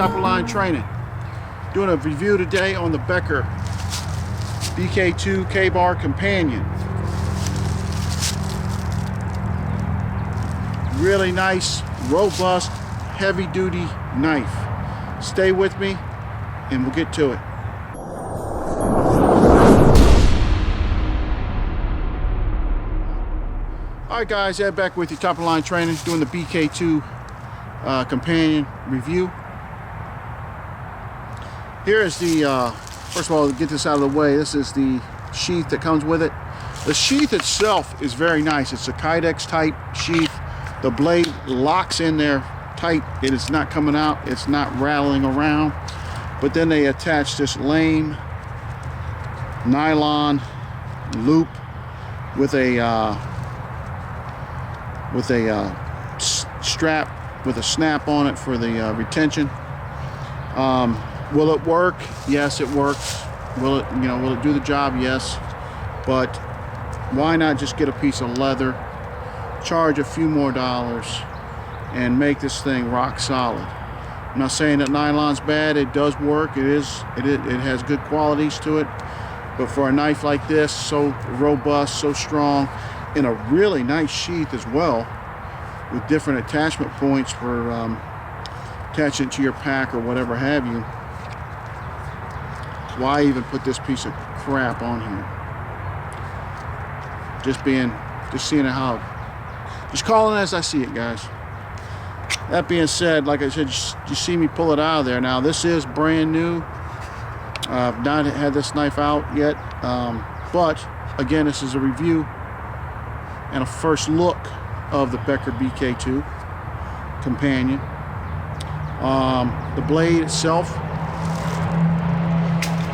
Top of Line Training. Doing a review today on the Becker BK2 K-Bar Campanion. Really nice, robust, heavy-duty knife. Stay with me and we'll get to it. Alright guys, Ed back with you, Top of Line Training, doing the BK2 Campanion review. Here is the, first of all, to get this out of the way, this is the sheath that comes with it. The sheath itself is very nice. It's a Kydex type sheath. The blade locks in there tight. It is not coming out. It's not rattling around. But then they attach this lame nylon loop with a strap with a snap on it for the retention. Will it work? Yes, it works. Will it do the job? Yes. But why not just get a piece of leather, charge a few more dollars, and make this thing rock solid? I'm not saying that nylon's bad. It does work. It has good qualities to it. But for a knife like this, so robust, so strong, in a really nice sheath as well, with different attachment points for attaching it to your pack or whatever have you, why even put this piece of crap on here? Just seeing it how, just calling it as I see it, guys. That being said, like I said, you see me pull it out of there. Now this is brand new. I've not had this knife out yet, but again, this is a review and a first look of the Becker BK2 Campanion. The blade itself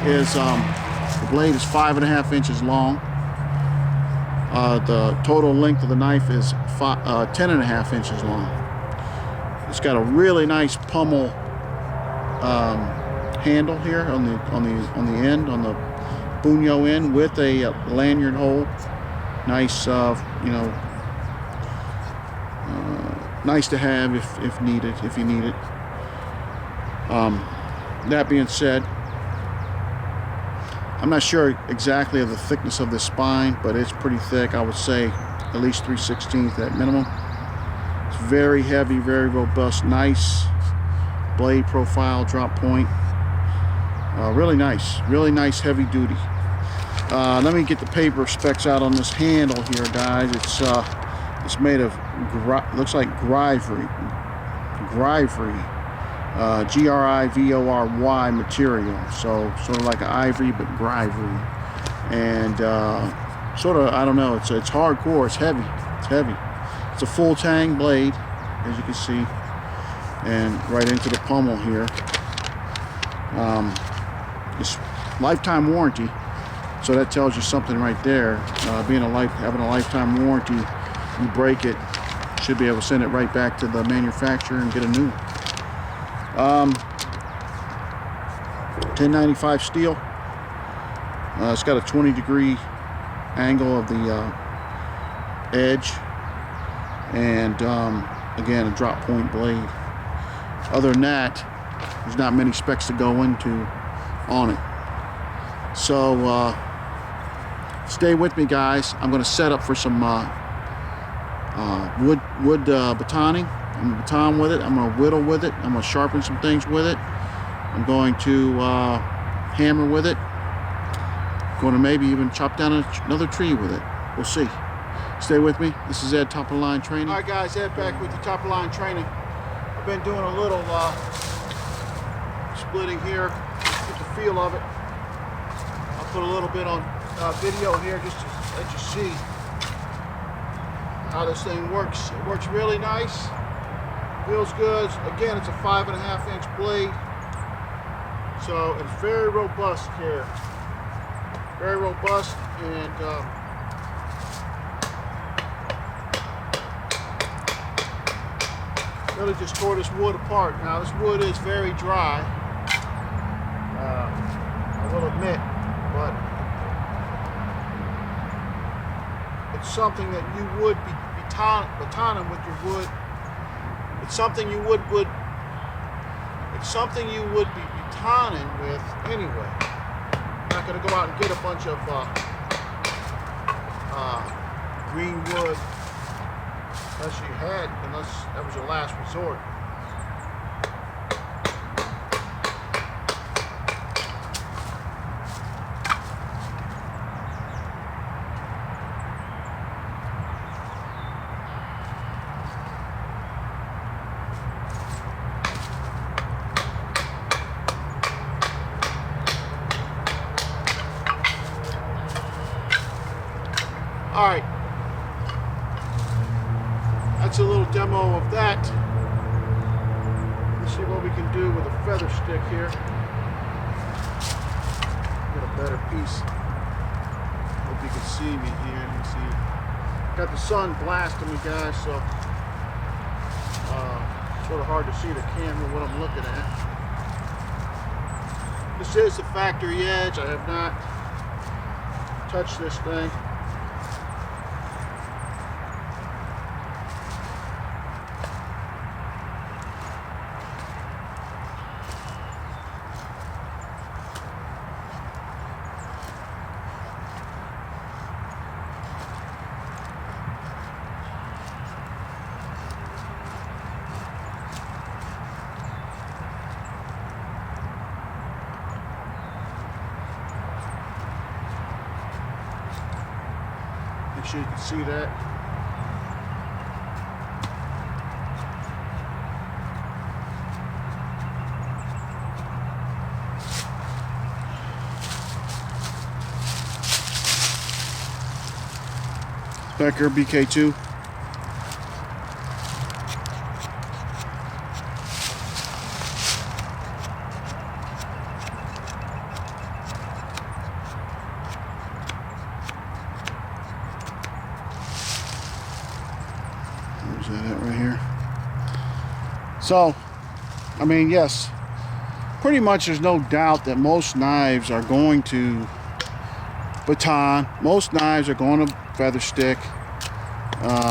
is the blade is 5.5 inches long. The total length of the knife is 10.5 inches long. It's got a really nice pummel handle here on the end, on the bunyo end, with a lanyard hole. Nice, nice to have if needed, if you need it. That being said, I'm not sure exactly of the thickness of the spine, but it's pretty thick. I would say at least 3/16 at minimum. It's very heavy, very robust, nice blade profile, drop point. Really nice heavy duty. Let me get the paper specs out on this handle here, guys. It's made of, looks like Grivory, Grivory material. So sort of like an ivory, but Grivory. And sort of, I don't know, it's hardcore, it's heavy. It's a full tang blade, as you can see, and right into the pommel here. It's lifetime warranty, so that tells you something right there. Having a lifetime warranty, you break it, should be able to send it right back to the manufacturer and get a new one. 1095 steel. It's got a 20-degree angle of the edge, and again, a drop point blade. Other than that, there's not many specs to go into on it. So stay with me, guys. I'm going to set up for some wood batoning. I'm going to baton with it. I'm going to whittle with it. I'm going to sharpen some things with it. I'm going to hammer with it. Going to maybe even chop down another tree with it. We'll see. Stay with me. This is Ed, Top of Line Training. All right, guys, Ed back with the Top of Line Training. I've been doing a little splitting here, get the feel of it. I'll put a little bit on video here just to let you see how this thing works. It works really nice. Feels good. Again, it's a 5.5 inch blade, so it's very robust here. Very robust, and really just tore this wood apart. Now this wood is very dry, I will admit, but it's something that you would be batoning with your wood. It's something you would something you would be batoning with anyway. Not going to go out and get a bunch of green wood unless that was your last resort. All right, that's a little demo of that. Let's see what we can do with a feather stick here. Get a better piece. Hope you can see me here. You can see, got the sun blasting me, guys, so sort of hard to see the camera what I'm looking at. This is the factory edge. I have not touched this thing. Make sure you can see that. Becker BK2. Where's that at right here? So, I mean, yes, pretty much there's no doubt that most knives are going to baton. Most knives are going to feather stick.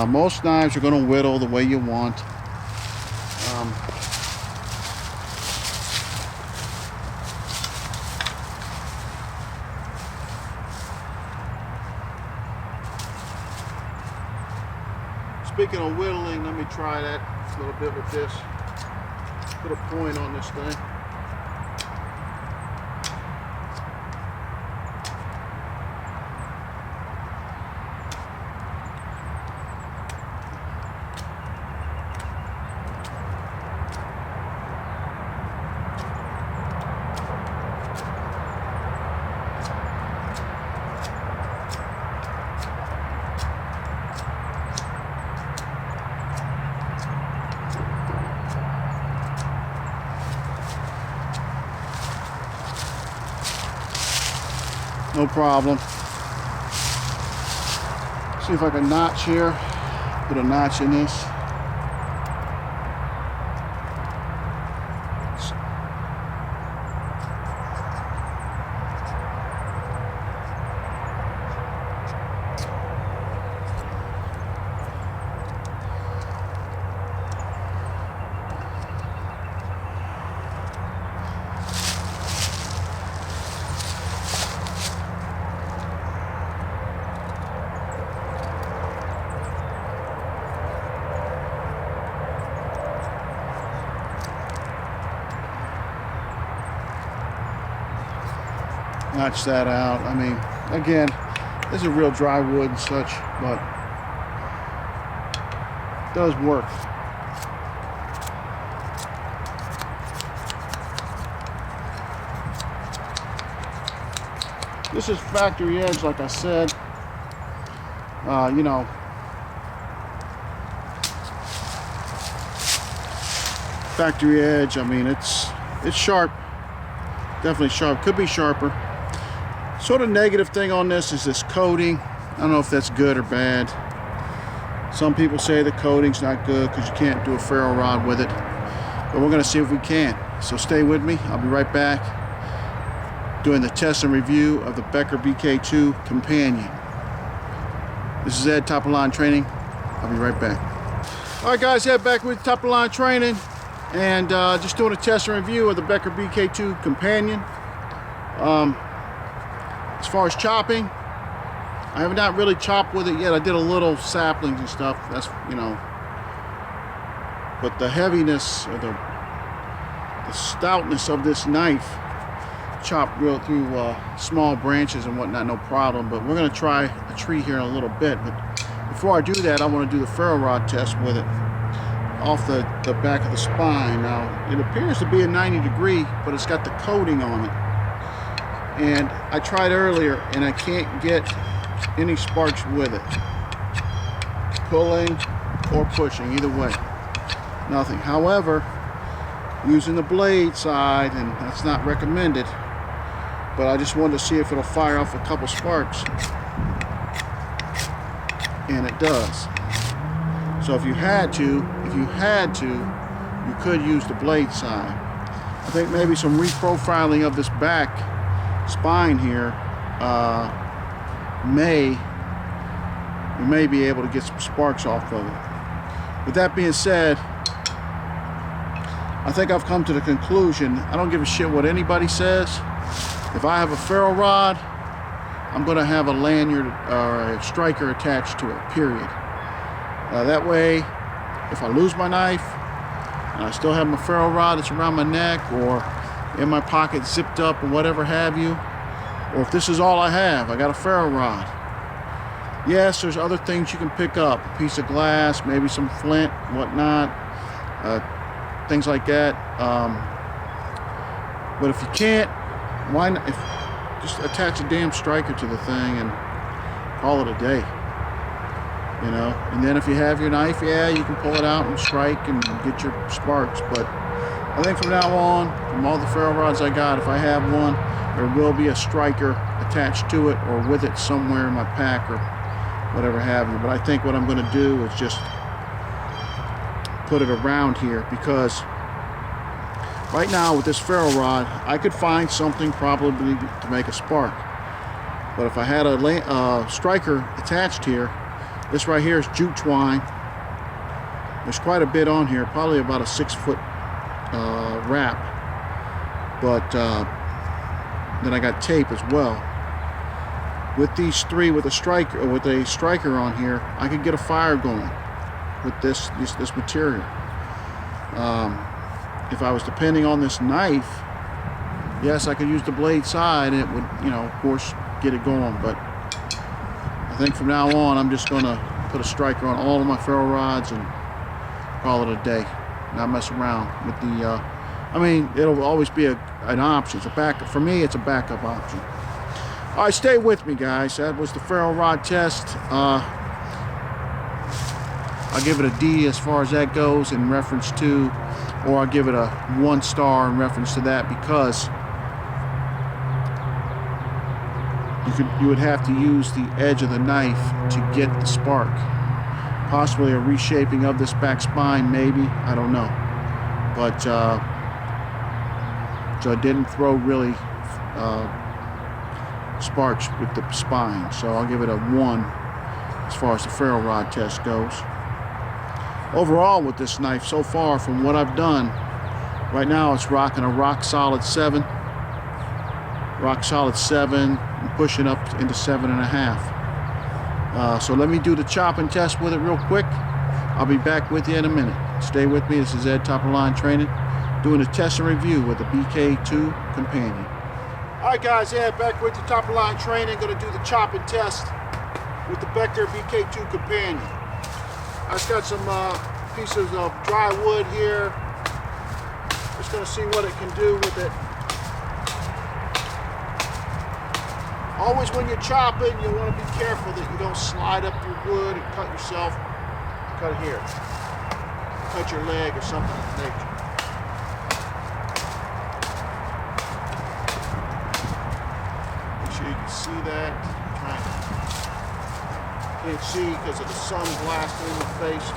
Most knives are going to whittle the way you want. Speaking of whittling, let me try that a little bit with this. Put a point on this thing. No problem. See if I can notch here. Put a notch in this. Notch that out. I mean, again, this is real dry wood and such, but it does work. This is factory edge, like I said. You know, factory edge, I mean, it's sharp. Definitely sharp. Could be sharper. Sort of negative thing on this is this coating. I don't know if that's good or bad. Some people say the coating's not good because you can't do a ferro rod with it. But we're going to see if we can. So stay with me. I'll be right back doing the test and review of the Becker BK2 Campanion. This is Ed, Top of Line Training. I'll be right back. All right, guys, Ed back with Top of Line Training. and just doing a test and review of the Becker BK2 Campanion. As far as chopping, I have not really chopped with it yet. I did a little saplings and stuff. That's, you know, but the heaviness or the stoutness of this knife, chopped real through small branches and whatnot, no problem. But we're going to try a tree here in a little bit. But before I do that, I want to do the Ferro Rod test with it off the back of the spine. Now, it appears to be a 90 degree, but it's got the coating on it. And I tried earlier, and I can't get any sparks with it. Pulling or pushing, either way. Nothing. However, using the blade side, and that's not recommended, but I just wanted to see if it'll fire off a couple sparks. And it does. So if you had to, you could use the blade side. I think maybe some reprofiling of this back spine here, we may be able to get some sparks off of it. With that being said, I think I've come to the conclusion, I don't give a shit what anybody says. If I have a ferro rod, I'm going to have a lanyard or a striker attached to it, period. That way, if I lose my knife, and I still have my ferro rod that's around my neck or in my pocket zipped up or whatever have you, or if this is all I have, I got a ferro rod. Yes, there's other things you can pick up, a piece of glass, maybe some flint, whatnot, things like that. But if you can't, why not? Just attach a damn striker to the thing and call it a day. You know, and then if you have your knife, yeah, you can pull it out and strike and get your sparks. But I think from now on, from all the ferro rods I got, if I have one, there will be a striker attached to it or with it somewhere in my pack or whatever have you. But I think what I'm going to do is just put it around here, because right now with this ferro rod, I could find something probably to make a spark. But if I had a striker attached here, this right here is jute twine. There's quite a bit on here, probably about a 6-foot wrap. But then I got tape as well. With these three, with a striker on here, I could get a fire going with this material. If I was depending on this knife, yes, I could use the blade side, and it would, you know, of course, get it going. But I think from now on, I'm just going to put a striker on all of my ferro rods and call it a day. Not mess around with the, I mean, it'll always be an option. It's a backup. For me, it's a backup option. All right, stay with me, guys. That was the Ferro Rod Test. I'll give it a D as far as that goes in reference to, or I'll give it a 1 star in reference to that, because you would have to use the edge of the knife to get the spark. Possibly a reshaping of this back spine, maybe, I don't know. But so I didn't throw really sparks with the spine, so I'll give it a 1 as far as the Ferro Rod Test goes. Overall with this knife so far, from what I've done, right now it's rocking a rock solid 7, and pushing up into 7.5. So let me do the chopping test with it real quick. I'll be back with you in a minute. Stay with me. This is Ed, Top of the Line Training, doing a test and review with the BK2 Campanion. All right, guys, Ed back with the Top of the Line Training. Going to do the chopping test with the Becker BK2 Campanion. I've got some pieces of dry wood here. Just going to see what it can do with it. Always when you're chopping, you want to be careful that you don't slide up your wood and cut yourself. Cut here. Cut your leg or something of that nature. Make sure you can see that. Can't see because of the sun blasting in the face.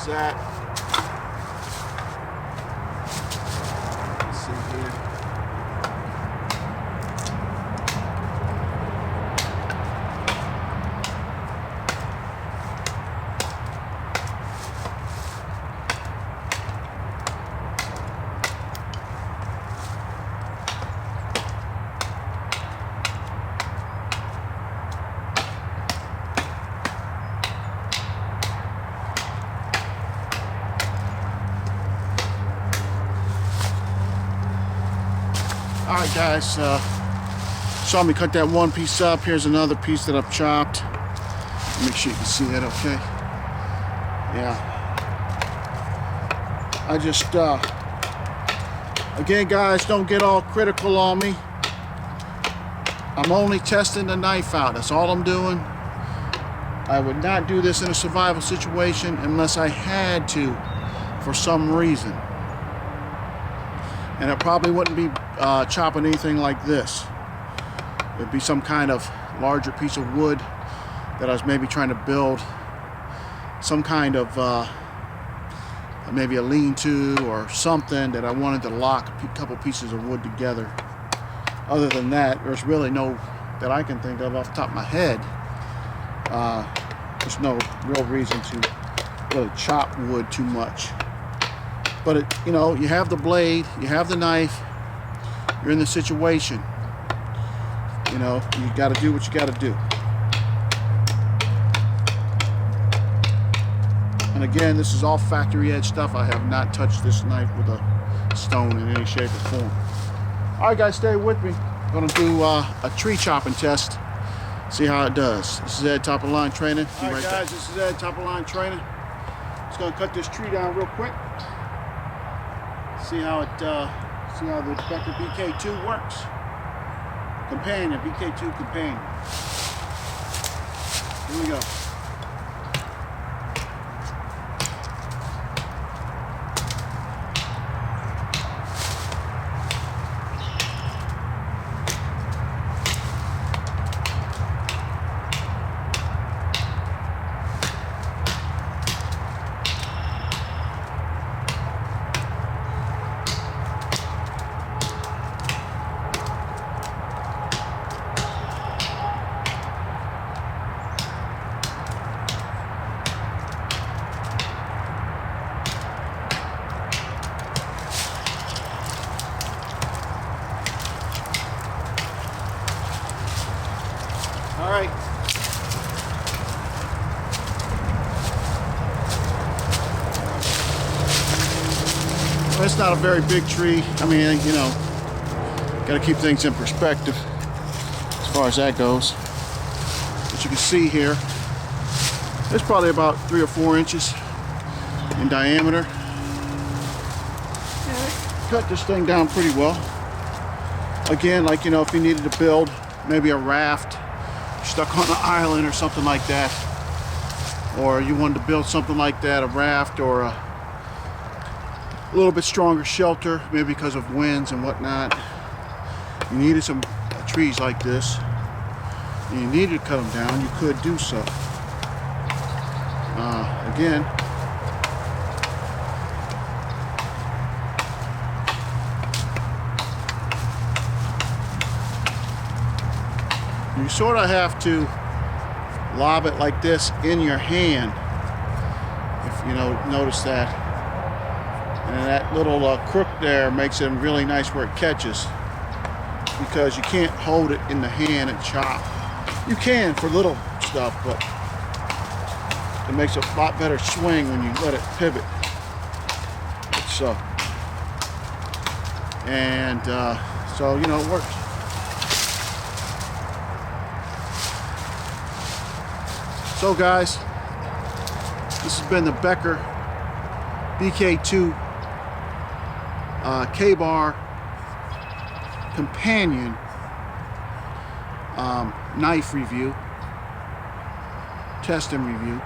guys that. Let's see here. Alright guys, saw me cut that one piece up. Here's another piece that I've chopped. Make sure you can see that okay. Yeah. I just, again guys, don't get all critical on me. I'm only testing the knife out. That's all I'm doing. I would not do this in a survival situation unless I had to for some reason. And it probably wouldn't be chopping anything like this. It'd be some kind of larger piece of wood that I was maybe trying to build some kind of maybe a lean-to or something that I wanted to lock a couple pieces of wood together. Other than that, there's really no, that I can think of off the top of my head, there's no real reason to really chop wood too much. But it, you know, you have the blade, you have the knife, you're in the situation. You know, you got to do what you got to do. And again, this is all factory edge stuff. I have not touched this knife with a stone in any shape or form. All right, guys, stay with me. I'm gonna do a tree chopping test. See how it does. This is Ed Top of Line Training. All right, guys, this is Ed Top of Line Training. Just gonna cut this tree down real quick. See how the Becker BK2 works. Campanion, BK2 Campanion. Here we go. All right. Well, it's not a very big tree. I mean, you know, got to keep things in perspective as far as that goes. But you can see here, it's probably about 3 or 4 inches in diameter. Cut this thing down pretty well. Again, like, you know, if you needed to build maybe a raft, stuck on an island or something like that, or you wanted to build something like that, a raft or a little bit stronger shelter, maybe because of winds and whatnot, you needed some trees like this, and you needed to cut them down, you could do so. Again, you sort of have to lob it like this in your hand, if you know, notice that. And that little crook there makes it really nice where it catches, because you can't hold it in the hand and chop. You can for little stuff, but it makes a lot better swing when you let it pivot. So, and so, you know, it works. So guys, this has been the Becker BK2 K-Bar Campanion knife review, test and review,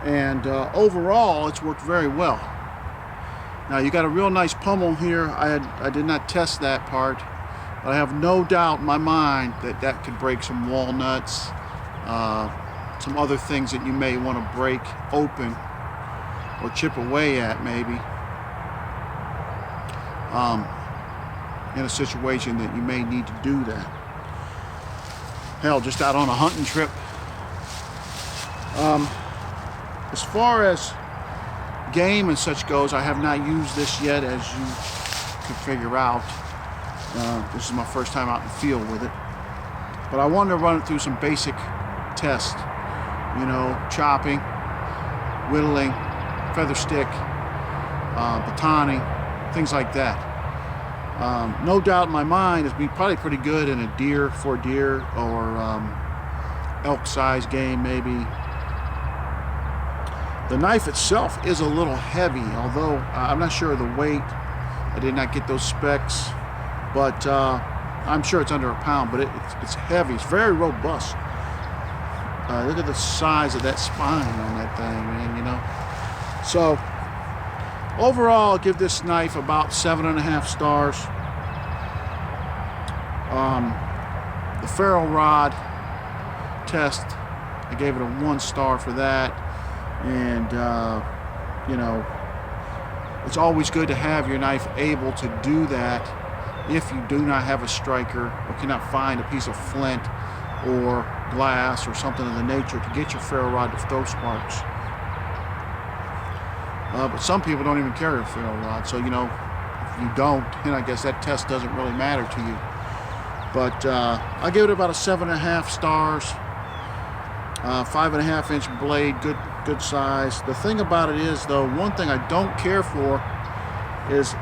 and overall it's worked very well. Now you got a real nice pommel here. I did not test that part, but I have no doubt in my mind that that could break some walnuts, some other things that you may want to break open or chip away at, maybe, in a situation that you may need to do that. Hell, just out on a hunting trip. As far as game and such goes, I have not used this yet, as you can figure out. This is my first time out in the field with it. But I wanted to run it through some basic tests. You know, chopping, whittling, feather stick, batoning, things like that. No doubt in my mind, it'd be probably pretty good in a deer, for deer, or elk size game, maybe. The knife itself is a little heavy, although I'm not sure of the weight. I did not get those specs, but I'm sure it's under a pound, but it's heavy. It's very robust. Look at the size of that spine on that thing, man, you know. So overall, I'll give this knife about 7.5 stars. The Ferro Rod Test, I gave it a 1 star for that. And you know, it's always good to have your knife able to do that if you do not have a striker or cannot find a piece of flint or glass or something of the nature to get your ferro rod to throw sparks. But some people don't even carry a ferro rod, so you know, if you don't, then I guess that test doesn't really matter to you. But I give it about a 7.5 stars. 5.5 inch blade, good size. The thing about it is, though, one thing I don't care for is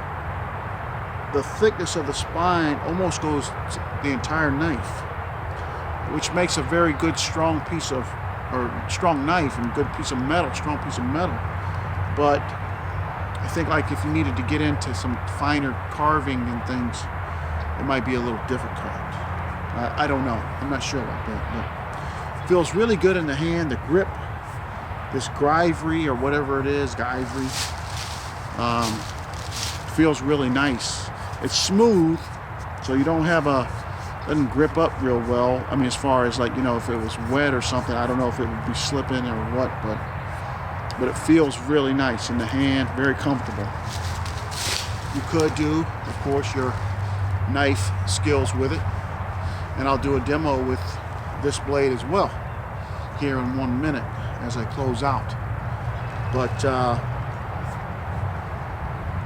the thickness of the spine almost goes to the entire knife, which makes a very good strong piece of, or strong knife and good piece of metal, strong piece of metal. But I think, like, if you needed to get into some finer carving and things, it might be a little difficult. I don't know. I'm not sure about that. But feels really good in the hand. The grip, this Guyvery or whatever it is, Guyvery, feels really nice. It's smooth, so you don't have doesn't grip up real well. I mean, as far as, like, you know, if it was wet or something, I don't know if it would be slipping or what, but it feels really nice in the hand, very comfortable. You could do, of course, your knife skills with it, and I'll do a demo with this blade as well here in 1 minute as I close out. But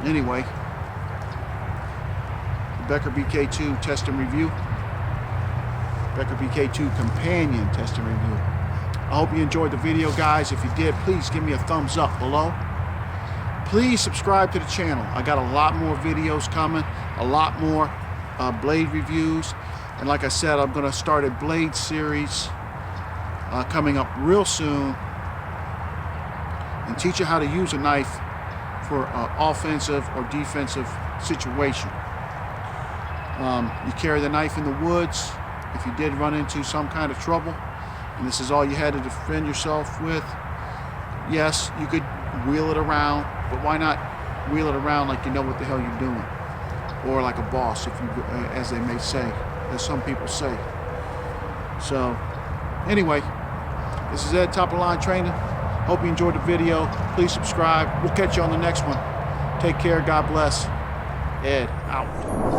anyway, the Becker BK2 test and review, Becker BK2 Campanion test and review. I hope you enjoyed the video, guys. If you did, please give me a thumbs up below. Please subscribe to the channel. I got a lot more videos coming, a lot more blade reviews. And like I said, I'm going to start a blade series coming up real soon and teach you how to use a knife for offensive or defensive situation. You carry the knife in the woods if you did run into some kind of trouble, and this is all you had to defend yourself with. Yes, you could wheel it around, but why not wheel it around like you know what the hell you're doing, or like a boss, if you, as they may say, as some people say. So anyway, this is Ed, Top of the Line Training. Hope you enjoyed the video. Please subscribe. We'll catch you on the next one. Take care. God bless. Ed out.